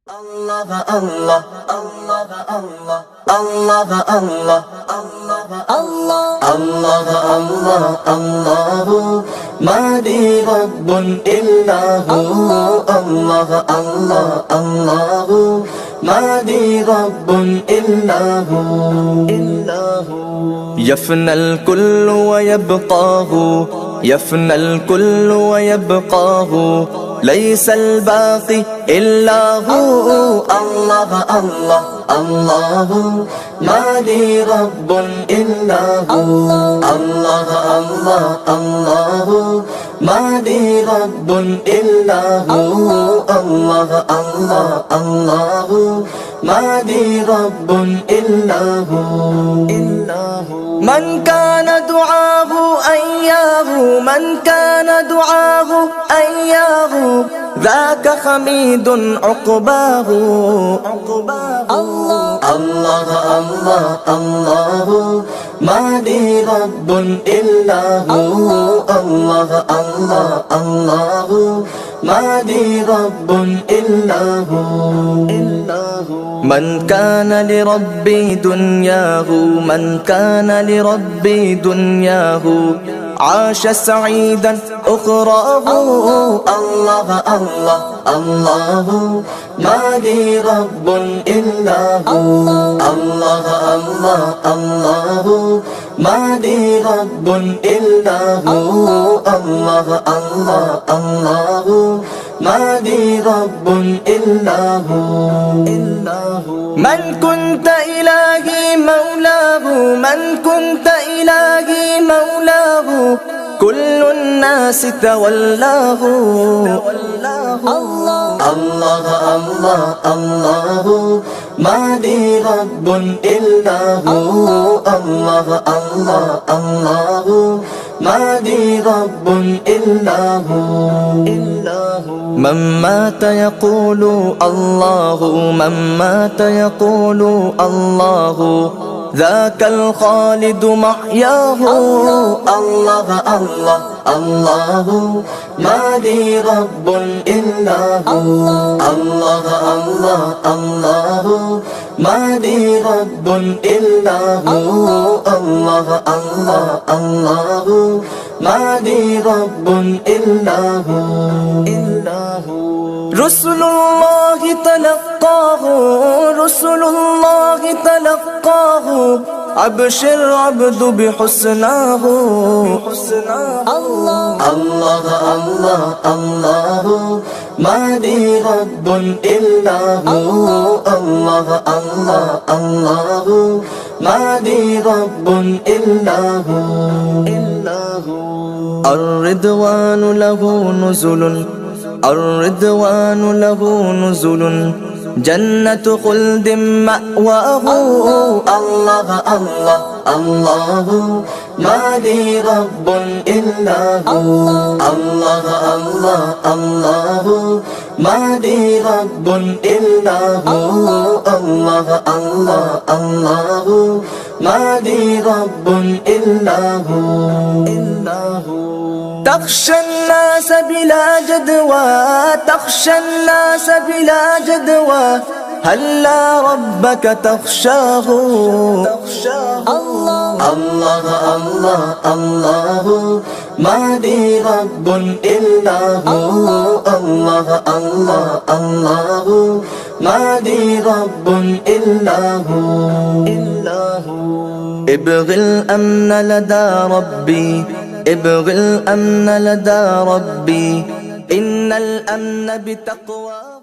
Allah Allah Allah Allah Allah Allah Allah Allah Allah Allah ما لي رب إلا هو الله الله الله ما لي رب إلا هو يفنى الكل ويبقاه يفنى الكل ويبقاه ليس الباقي إلا هو الله الله الله ما لي رب إلا هو الله الله الله ما لي رب إلا هو الله الله الله ما لي رب إلا هو من كان دعاه أياه من كان دعاه أياه ذاك حميد عقباه الله الله الله الله ما لي رب إلا هو الله الله الله ما لي رب إلا هو من كان لربي دنياه من كان لربي دنياه عاش سعيدا أخراه الله الله الله ما لي رب إلا هو الله الله الله ما لي رب إلا هو الله الله الله ما لي رب إلا هو من كنت إلهي مولاه من كنت إلهي مولاه كل الناس تولاه الله الله الله الله ما لي رب إلا هو الله الله الله ما لي رب إلا هو من مات يقول الله من مات يقول الله ذاك الخالد محياه الله الله الله ما لي رب إلا هو الله الله الله ما لي رب إلا هو الله الله الله ما لي رب إلا هو رسل الله تلقاه رسل الله تلقاه أبشر عبد بحسناه الله الله الله الله ما لي رب إلا هو الله الله الله ما لي رب إلا هو الرضوان له نزل الرضوان له نزل جنة خلد مأواه الله الله الله ما لي رب إلا هو الله الله الله ما لي رب إلا هو الله الله الله ما لي رب إلا هو تخشى الناس بلا جدوى تخشى الناس بلا جدوى هلا ربك تخشاه الله الله الله الله ما لي رب إلا هو الله الله الله ما لي رب إلا هو ابغ الأمن لدى ربي ابغ الأمن لدى ربي إن الأمن بتقوى